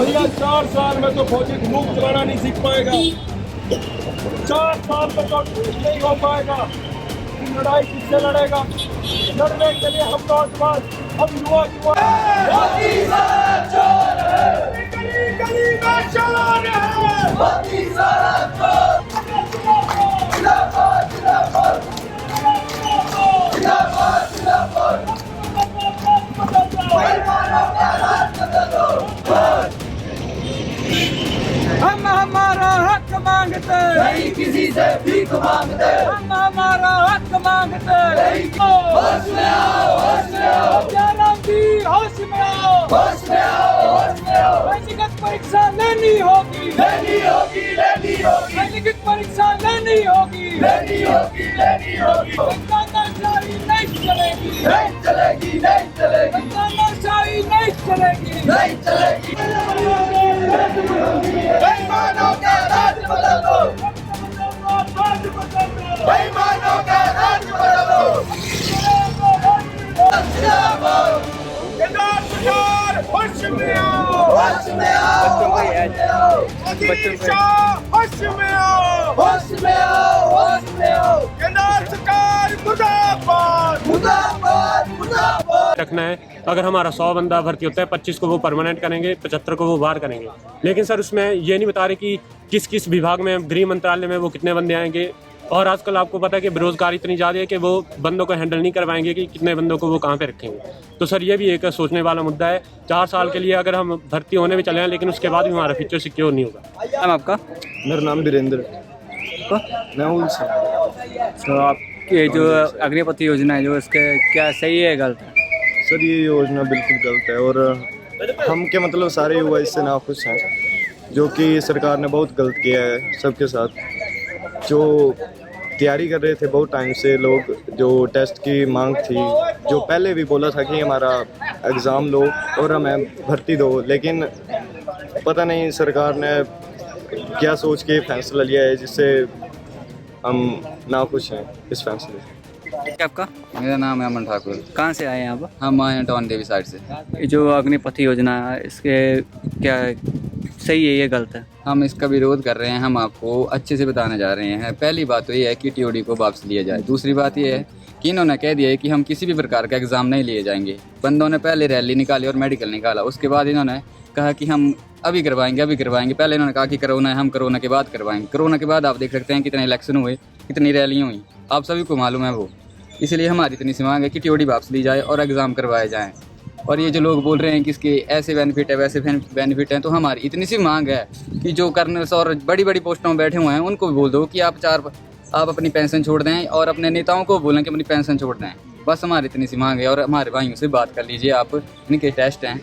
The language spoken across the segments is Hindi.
भैया 4 साल में तो फौजी बंदूक चलाना नहीं सीख पाएगा। 4 साल में तो नहीं हो पाएगा। लड़ाई किससे लड़ेगा? लड़ने के लिए हम नौजवान, हम युवा गली गली में चलान है। हम हमारा हक मांगते नहीं किसी से भीख मांगते, हम हमारा हक मांगते होश में आओ, होश में आओ, जयरामवीर होश में आओ, होश में आओ, होश में आओ। व्यक्तिगत परीक्षा लेनी होगी, लेनी होगी, लेनी होगी, व्यक्तिगत परीक्षा लेनी होगी, लेनी होगी, लेनी होगी। तानाशाही नहीं चलेगी, नहीं चलेगी, नहीं चलेगी, तानाशाही नहीं चलेगी। नहीं चलेगी। बेईमानों का राज बदल दो, बेईमानों का राज बदल दो। केदार सरकार होश में आओ, होश में आओ, मोदी शाह होश में आओ, होश में आओ, होश में आओ। केदार सरकार मुर्दाबाद। मुर्दाबाद, मुर्दाबाद। रखना है। अगर हमारा 100 बंदा भर्ती होता है, 25 को वो परमानेंट करेंगे, 75 को वो बाहर करेंगे। लेकिन सर उसमें ये नहीं बता रहे कि किस किस विभाग में, गृह मंत्रालय में वो कितने बंदे आएंगे। और आजकल आपको पता है कि बेरोजगारी इतनी ज़्यादा है कि वो बंदों को हैंडल नहीं करवाएंगे कि कितने बंदों को वो कहाँ पे रखेंगे। तो सर ये भी एक सोचने वाला मुद्दा है। 4 साल के लिए अगर हम भर्ती होने भी चले हैं, लेकिन उसके बाद भी हमारा फ्यूचर सिक्योर नहीं होगा। नाम आपका? मेरा नाम वीरेंद्र। मैं हूँ तो आप ये जो अग्निपथ योजना है जो इसके क्या सही है गलत है? सर, ये योजना बिल्कुल गलत है और हम के मतलब सारे युवा इससे नाखुश हैं, जो कि सरकार ने बहुत गलत किया है सबके साथ। जो तैयारी कर रहे थे बहुत टाइम से लोग, जो टेस्ट की मांग थी, जो पहले भी बोला था कि हमारा एग्ज़ाम लो और हमें भर्ती दो, लेकिन पता नहीं सरकार ने क्या सोच के फैसला लिया है जिससे हम नाखुश हैं इस फैसले से। क्या आपका? मेरा नाम है अमन ठाकुर। कहाँ से आए हैं आप? हम आए हैं टॉन देवी साइड से। ये जो अग्निपथ योजना है इसके क्या सही है, ये गलत है? हम इसका विरोध कर रहे हैं। हम आपको अच्छे से बताने जा रहे हैं। पहली बात तो ये है कि टीओडी को वापस लिया जाए। दूसरी बात ये है कि इन्होंने कह दिया है कि हम किसी भी प्रकार का एग्ज़ाम नहीं लिए जाएंगे। बंदों ने पहले रैली निकाली और मेडिकल निकाला, उसके बाद इन्होंने कहा कि हम अभी करवाएंगे, अभी करवाएंगे। पहले इन्होंने कहा कि कोरोना है, हम कोरोना के बाद करवाएंगे। कोरोना के बाद आप देख सकते हैं कितने इलेक्शन हुए, कितनी रैलियाँ हुई, आप सभी को मालूम है वो। इसलिए हमारी इतनी सी मांग है कि टीओडी वापस ली जाए और एग्ज़ाम करवाए जाएँ। और ये जो लोग बोल रहे हैं कि इसके ऐसे बेनिफिट है, वैसे बेनिफिट हैं, तो हमारी इतनी सी मांग है कि जो करने और बड़ी बड़ी पोस्टों में बैठे हुए हैं उनको भी बोल दो कि आप अपनी पेंशन छोड़ दें और अपने नेताओं को बोलें कि अपनी पेंशन छोड़ दें। बस हमारी इतनी सी मांग है। और हमारे भाइयों से बात कर लीजिए आप, इनके टेस्ट हैं।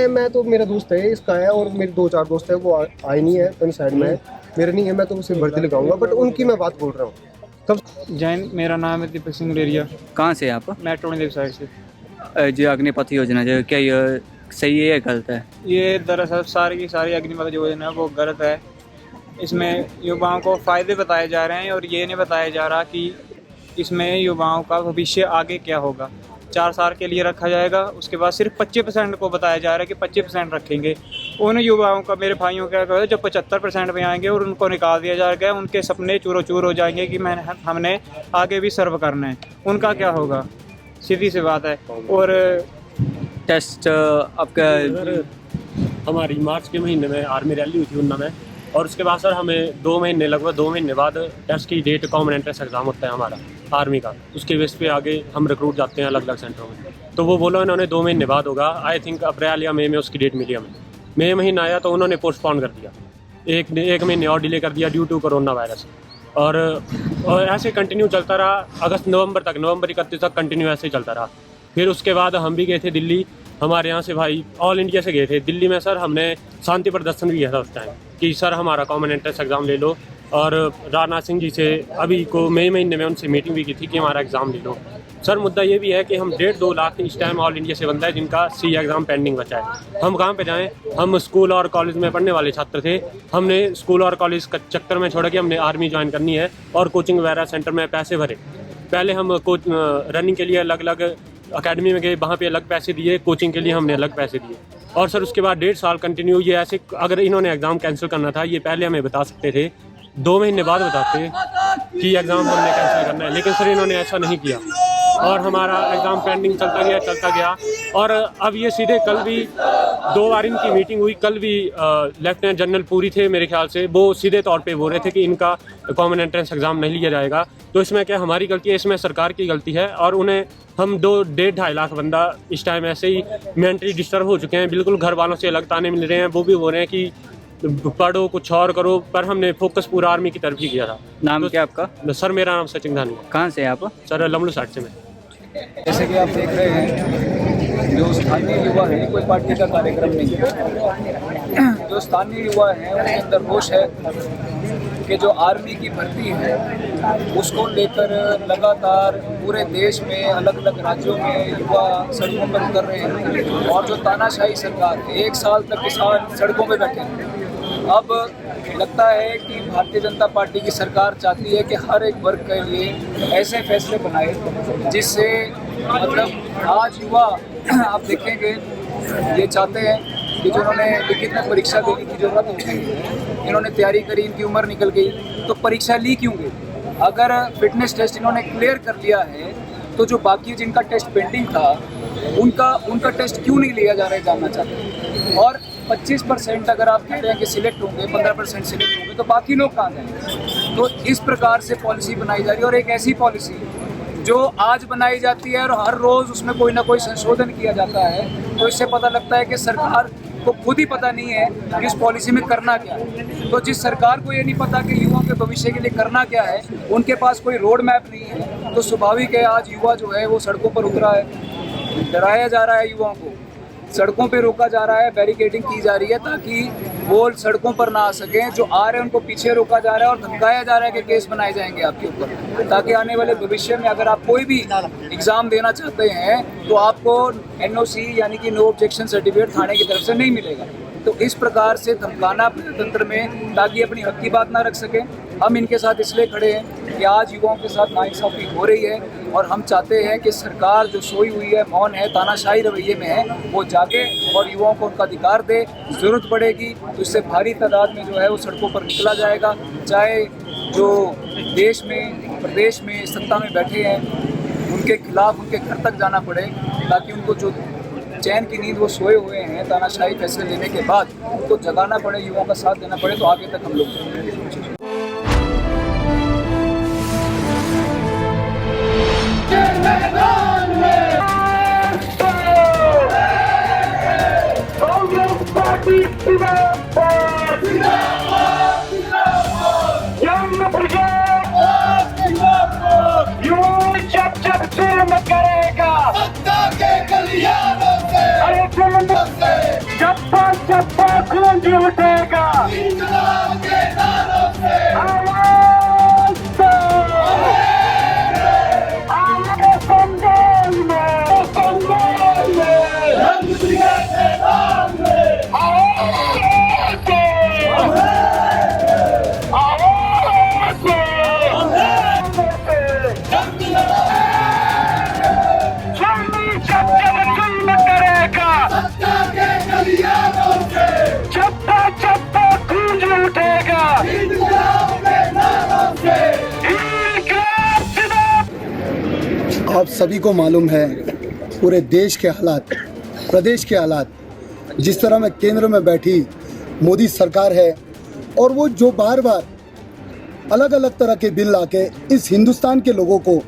मैं तो, मेरा दोस्त है इसका है और मेरे 2-4 दोस्त है, वो आए नहीं है, अपनी साइड में है, मेरे नहीं है। मैं तो उसे भर्ती लगाऊंगा, बट उनकी मैं बात बोल रहा हूँ। जैन, मेरा नाम है दीपक सिंह लेरिया। कहाँ से आप? मैं टोनी देवी साइड से। जो अग्निपथ योजना जो क्या ये सही है या गलत है? ये दरअसल सारी की सारी अग्निपथ योजना वो गलत है। इसमें युवाओं को फ़ायदे बताए जा रहे हैं और ये नहीं बताया जा रहा कि इसमें युवाओं का भविष्य आगे क्या होगा। 4 साल के लिए रखा जाएगा, उसके बाद सिर्फ 25% को बताया जा रहा है कि 25% रखेंगे। उन युवाओं का, मेरे भाइयों का क्या, जो 75% में आएंगे और उनको निकाल दिया जाएगा, उनके सपने चूरो चूर हो जाएंगे कि हमने आगे भी सर्व करना है। उनका क्या होगा? सीधी सी बात है। और टेस्ट आपका हमारी मार्च के महीने में आर्मी रैली हुई थी उन्ना में, और उसके बाद सर हमें 2 महीने, लगभग 2 महीने बाद टेस्ट की डेट, कॉमन एंट्रेंस एग्ज़ाम होता है हमारा आर्मी का। उसके बेस पे आगे हम रिक्रूट जाते हैं अलग अलग सेंटरों में। तो वो बोला इन्होंने 2 महीने बाद होगा। आई थिंक अप्रैल या मई में उसकी डेट मिली हमें। मई महीना आया तो उन्होंने पोस्टपोन कर दिया, एक महीने और डिले कर दिया ड्यू टू कोरोना वायरस। और ऐसे कंटिन्यू चलता रहा अगस्त नवंबर 31 तक कंटिन्यू ऐसे चलता रहा। फिर उसके बाद हम भी गए थे दिल्ली, हमारे यहाँ से भाई ऑल इंडिया से गए थे दिल्ली में। सर हमने शांति प्रदर्शन भी किया था उस टाइम कि सर हमारा कॉमन एंट्रेंस एग्ज़ाम ले लो। और राजनाथ सिंह जी से अभी को मई महीने में उनसे मीटिंग भी की थी कि हमारा एग्ज़ाम ले लो। सर मुद्दा ये भी है कि हम 1.5-2 लाख इस टाइम ऑल इंडिया से बंदा है जिनका सी एग्ज़ाम पेंडिंग बचा है। हम कहाँ पे जाएं? हम स्कूल और कॉलेज में पढ़ने वाले छात्र थे। हमने स्कूल और कॉलेज का चक्कर में छोड़ा कि हमने आर्मी ज्वाइन करनी है और कोचिंग वगैरह सेंटर में पैसे भरे। पहले हम रनिंग के लिए अलग अलग अकेडमी में गए, वहाँ पे अलग पैसे दिए, कोचिंग के लिए हमने अलग पैसे दिए। और सर उसके बाद 1.5 साल कंटिन्यू ये ऐसे, अगर इन्होंने एग्ज़ाम कैंसिल करना था ये पहले हमें बता सकते थे, 2 महीने बाद बताते कि एग्ज़ाम हमने कैंसिल करना है, लेकिन सर इन्होंने ऐसा नहीं किया और हमारा एग्ज़ाम पेंडिंग चलता गया। और अब ये सीधे कल भी 2 बार इनकी मीटिंग हुई, कल भी लेफ्टिनेंट जनरल पूरी थे मेरे ख्याल से, वो सीधे तौर पे बोल रहे थे कि इनका कॉमन एंट्रेंस एग्ज़ाम नहीं लिया जाएगा। तो इसमें क्या हमारी गलती है? इसमें सरकार की गलती है। और उन्हें हम 2-2.5 लाख बंदा इस टाइम ऐसे ही मेंटली डिस्टर्ब हो चुके हैं, बिल्कुल घर वालों से अलग ताने मिल रहे हैं। वो भी बोल रहे हैं कि पढ़ो कुछ और करो, पर हमने फोकस पूरा आर्मी की तरफ ही किया था। नाम क्या आपका? सर मेरा नाम सचिन धानी। कहाँ से हैं आप? सर लमड़ू साइड से मैं। जैसे कि आप देख रहे हैं, जो स्थानीय युवा है, कोई पार्टी का कार्यक्रम नहीं है। जो स्थानीय युवा है उनके अंदर रोष है कि जो आर्मी की भर्ती है उसको लेकर लगातार पूरे देश में अलग अलग राज्यों में युवा सड़कों पर उतर रहे हैं। और जो तानाशाही सरकार है, 1 साल तक किसान सड़कों पर बैठे हैं। अब लगता है कि भारतीय जनता पार्टी की सरकार चाहती है कि हर एक वर्ग के लिए ऐसे फैसले बनाए जिससे मतलब आज युवा आप देखेंगे ये चाहते हैं कि जो उन्होंने लिखित में परीक्षा देने की जरूरत नहीं है, इन्होंने तैयारी करी, इनकी उम्र निकल गई, तो परीक्षा ली क्यों गई? अगर फिटनेस टेस्ट इन्होंने क्लियर कर लिया है तो जो बाकी जिनका टेस्ट पेंडिंग था उनका टेस्ट क्यों नहीं लिया जा रहा है, जानना चाहते हैं। और 25% अगर आप कह रहे हैं कि सिलेक्ट होंगे, 15% सिलेक्ट होंगे, तो बाकी लोग कहाँ जाएंगे? तो इस प्रकार से पॉलिसी बनाई जा रही है। और एक ऐसी पॉलिसी जो आज बनाई जाती है और हर रोज़ उसमें कोई ना कोई संशोधन किया जाता है, तो इससे पता लगता है कि सरकार को खुद ही पता नहीं है कि इस पॉलिसी में करना क्या है। तो जिस सरकार को ये नहीं पता कि युवाओं के भविष्य के लिए करना क्या है, उनके पास कोई रोड मैप नहीं है, तो स्वाभाविक है आज युवा जो है वो सड़कों पर उतरा है। डराया जा रहा है युवाओं को, सड़कों पे रोका जा रहा है, बैरिकेडिंग की जा रही है ताकि वो सड़कों पर ना आ सकें। जो आ रहे हैं उनको पीछे रोका जा रहा है और धमकाया जा रहा है कि केस बनाए जाएंगे आपके ऊपर, ताकि आने वाले भविष्य में अगर आप कोई भी एग्ज़ाम देना चाहते हैं तो आपको NOC यानी कि नो ऑब्जेक्शन सर्टिफिकेट थाने की तरफ से नहीं मिलेगा। तो इस प्रकार से धमकाना तंत्र में ताकि अपनी हक की बात ना रख सकें। हम इनके साथ इसलिए खड़े हैं कि आज युवाओं के साथ नाइंसाफ़ी हो रही है और हम चाहते हैं कि सरकार जो सोई हुई है, मौन है, तानाशाही रवैये में है, वो जागे और युवाओं को उनका अधिकार दे। ज़रूरत पड़ेगी तो इससे भारी तादाद में जो है वो सड़कों पर निकला जाएगा, चाहे जो देश में प्रदेश में सत्ता में बैठे हैं उनके खिलाफ उनके घर तक जाना पड़े, ताकि उनको जो चैन की नींद वो सोए हुए हैं तानाशाही फैसले लेने के बाद, उनको जगाना पड़े, युवाओं का साथ देना पड़े, तो आगे तक हम लोग उठेगा आप सभी को मालूम है पूरे देश के हालात, प्रदेश के हालात, जिस तरह में केंद्र में बैठी मोदी सरकार है और वो जो बार बार अलग अलग तरह के बिल लाके इस हिंदुस्तान के लोगों को,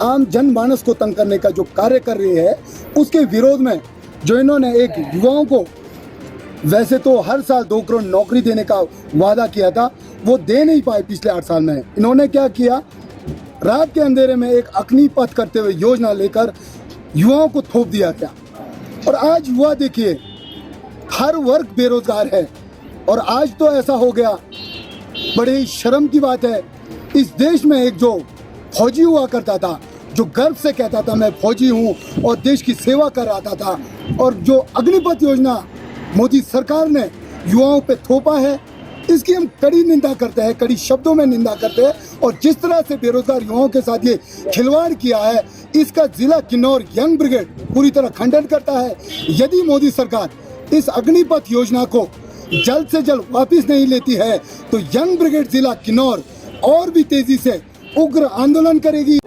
आम जनमानस को तंग करने का जो कार्य कर रही है, उसके विरोध में जो इन्होंने एक युवाओं को वैसे तो हर साल 2 करोड़ नौकरी देने का वादा किया था, वो दे नहीं पाए पिछले 8 साल में। इन्होंने क्या किया, रात के अंधेरे में एक अग्निपथ करते हुए योजना लेकर युवाओं को थोप दिया गया। और आज युवा देखिए हर वर्ग बेरोजगार है। और आज तो ऐसा हो गया, बड़े ही शर्म की बात है, इस देश में एक जो फौजी हुआ करता था, जो गर्व से कहता था मैं फौजी हूँ और देश की सेवा कर रहा था, और जो अग्निपथ योजना मोदी सरकार ने युवाओं पे थोपा है, इसकी हम कड़ी निंदा करते हैं, कड़ी शब्दों में निंदा करते हैं। और जिस तरह से बेरोजगार युवाओं के साथ ये खिलवाड़ किया है, इसका जिला किन्नौर यंग ब्रिगेड पूरी तरह खंडन करता है। यदि मोदी सरकार इस अग्निपथ योजना को जल्द से जल्द वापस नहीं लेती है तो यंग ब्रिगेड जिला किन्नौर और भी तेजी से उग्र आंदोलन करेगी।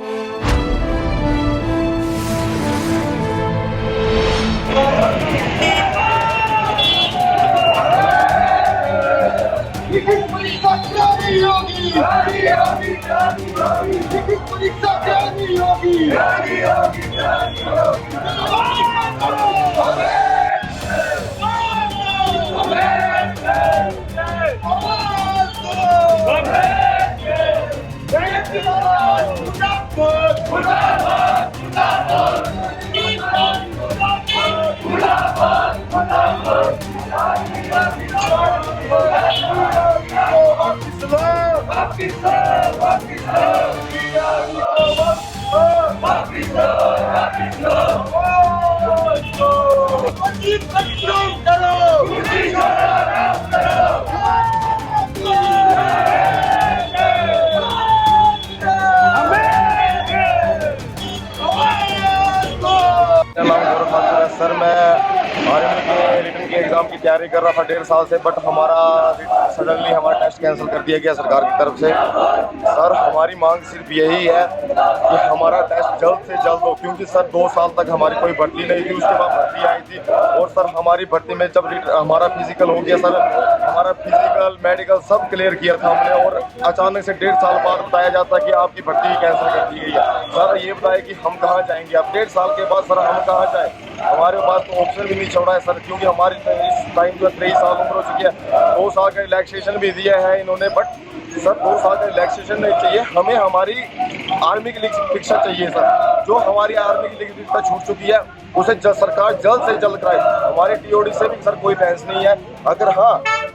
सर मैं आर्मी के रिटर्न के एग्ज़ाम की तैयारी कर रहा था 1.5 साल से, बट हमारा सडनली हमारा टेस्ट कैंसिल कर दिया गया सरकार की तरफ से। सर हमारी मांग सिर्फ यही है कि हमारा टेस्ट जल्द से जल्द हो, क्योंकि सर 2 साल तक हमारी कोई भर्ती नहीं थी, उसके बाद भर्ती आई थी और सर हमारी भर्ती में जब हमारा फिजिकल हो गया सर, हमारा फिजिकल मेडिकल सब क्लियर किया था हमने, और अचानक से 1.5 साल बाद बताया जाता है कि आपकी भर्ती कैंसिल कर दी गई है। सर ये बताए कि हम कहाँ जाएंगे अब 1.5 साल के बाद, सर हम कहाँ जाए? हमारे पास तो ऑप्शन भी नहीं छोड़ा है सर, क्योंकि हमारी इस टाइम जो 23 साल उम्र हो चुकी है। 2 साल का रिलैक्सेशन भी दिया है इन्होंने, बट सर 2 साल का रिलैक्सेशन नहीं चाहिए हमें, हमारी आर्मी की शिक्षा चाहिए सर। जो हमारी आर्मी की शिक्षा छूट चुकी है उसे सरकार जल्द से जल्द कराए। हमारे टीओडी से भी सर कोई बहस नहीं है। अगर हाँ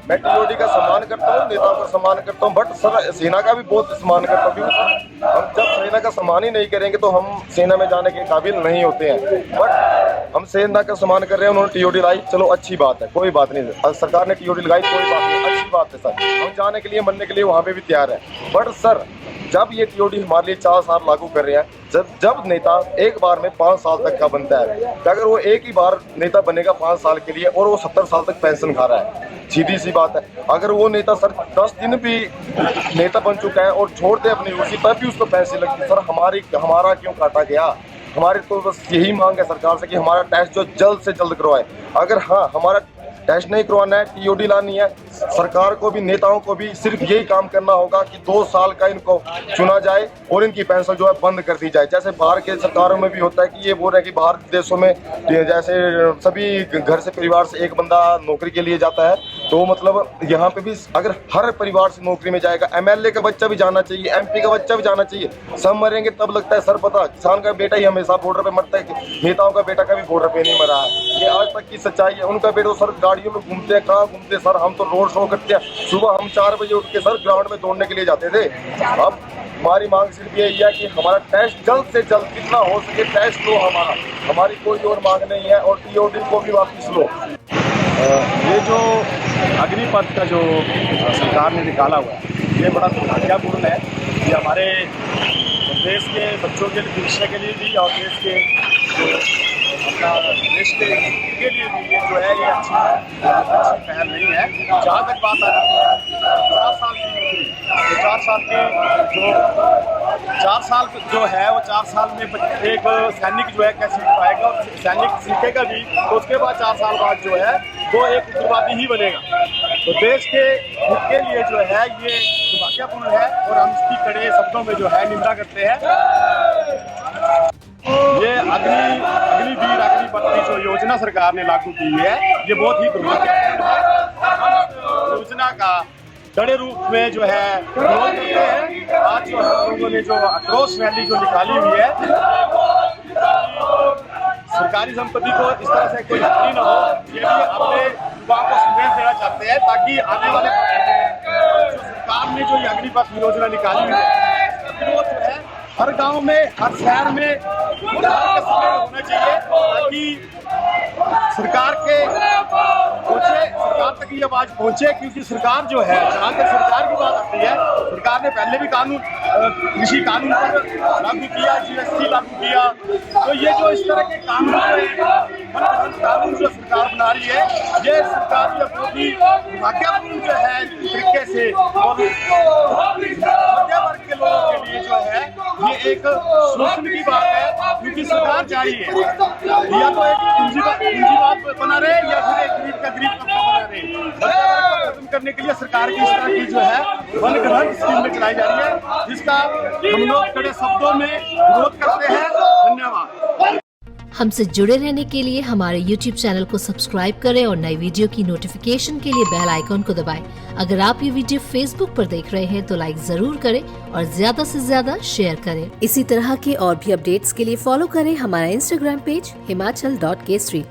मैं टीओडी का सम्मान करता हूँ, नेताओं का सम्मान करता हूँ, बट सर सेना का भी बहुत सम्मान करता हूँ, क्योंकि हम जब सेना का सम्मान ही नहीं करेंगे तो हम सेना में जाने के काबिल नहीं होते हैं। बट हम सेना का सम्मान कर रहे हैं, उन्होंने टीओडी लाई, चलो अच्छी बात है, कोई बात नहीं। सरकार ने टीओडी लगाई, कोई बात नहीं, अच्छी बात है सर, हम जाने के लिए मरने के लिए वहाँ पे भी तैयार है। बट सर जब ये टीओडी हमारे लिए 4 साल लागू कर रहे हैं, जब नेता एक बार में 5 साल तक का बनता है, अगर वो एक ही बार नेता बनेगा 5 साल के लिए और वो 70 साल तक पेंशन खा रहा है, सीधी सी बात है। अगर वो नेता सर 10 दिन भी नेता बन चुका है और छोड़ दे अपनी कुर्सी, तब भी उसको पैसे लगते। सर हमारा क्यों काटा गया? हमारी तो बस यही मांग है सरकार से कि हमारा टेस्ट जो जल्द से जल्द करवाए। अगर हाँ हमारा टेस्ट नहीं करवाना है, टीओडी लानी है, सरकार को भी नेताओं को भी सिर्फ यही काम करना होगा कि 2 साल का इनको चुना जाए और इनकी पेंशन जो है बंद कर दी जाए। जैसे बाहर के सरकारों में भी होता है कि ये बोल रहे हैं कि बाहर देशों में जैसे सभी घर से परिवार से एक बंदा नौकरी के लिए जाता है, तो मतलब यहाँ पे भी अगर हर परिवार से नौकरी में जाएगा, एमएलए का बच्चा भी जाना चाहिए, एमपी का बच्चा भी जाना चाहिए। सब मरेंगे तब लगता है सर पता, किसान का बेटा ही हमेशा बॉर्डर पे मरता है, नेताओं का बेटा कभी बॉर्डर पे नहीं मरा है। ये आज तक की सच्चाई है। उनका बेटा सर गाड़ियों में घूमते हैं, कहाँ घूमते हैं सर? हम तो रोड शो करते हैं, सुबह हम 4 बजे उठ के सर ग्राउंड में दौड़ने के लिए जाते थे। अब हमारी मांग सिर्फ यही है कि हमारा टेस्ट जल्द से जल्द जितना हो सके टेस्ट लो हमारा, हमारी कोई और मांग नहीं है, और टीओडी को भी वापस लो। ये जो अग्निपथ का जो सरकार ने निकाला हुआ है, ये बड़ा दुर्भाग्यपूर्ण है। ये हमारे देश के बच्चों के भविष्य के लिए भी और देश के अपना देश के लिए भी ये जो है ये अच्छी पहल नहीं है। जहाँ तक बात आ रही है 4 साल की नौकरी, तो 4 साल की जो 4 साल जो है वो 4 साल में एक सैनिक जो है क्या सीख पाएगा, और सैनिक सीखेगा भी तो उसके बाद 4 साल बाद जो है वो एक उग्रवादी ही बनेगा। तो देश के हित के लिए जो है ये दुर्भाग्यपूर्ण है और हम इसकी कड़े शब्दों में जो है निंदा करते हैं। ये अग्निवीर अग्निपथ जो योजना सरकार ने लागू की है, ये बहुत ही दुर्भाग्यपूर्ण है। योजना का कड़े रूप में जो है विरोध करते हैं। आज जो हम लोगों ने जो आक्रोश रैली जो निकाली हुई है, सरकारी संपत्ति को इस तरह से कोई हानि न हो, ये भी अपने युवाओं को संदेश देना चाहते हैं, ताकि आने वाले जो सरकार ने जो ये अग्निपथ योजना निकाली हुई है, वो जो है हर गांव में, हर शहर में, हर कस्बे में होना चाहिए, ताकि सरकार तक ये आवाज पहुंचे। क्योंकि सरकार जो है, जहाँ तक सरकार की बात आती है, सरकार ने पहले भी कानून, कृषि कानून पर लागू किया, GST लागू किया, तो ये जो इस तरह के कानून जो सरकार बना रही है, ये सरकार जो बहुत ही भाग्यपूर्ण जो है तरीके से और मध्य वर्ग के लोगों के लिए जो है ये एक शोषण की बात है, क्योंकि सरकार चाहिए या तो एक पूंजीवाद बना रहे या फिर एक गरीब का तबका बना रहे। मध्य वर्ग को खत्म करने के लिए सरकार की इस तरह की जो है वन ग्रहण स्कीम में चलाई जा रही है, जिसका हम लोग कड़े शब्दों में विरोध करते हैं। धन्यवाद। हमसे जुड़े रहने के लिए हमारे YouTube चैनल को सब्सक्राइब करें और नई वीडियो की नोटिफिकेशन के लिए बेल आइकॉन को दबाएं। अगर आप ये वीडियो Facebook पर देख रहे हैं तो लाइक जरूर करें और ज्यादा से ज्यादा शेयर करें। इसी तरह के और भी अपडेट्स के लिए फॉलो करें हमारा Instagram पेज himachal.kesri।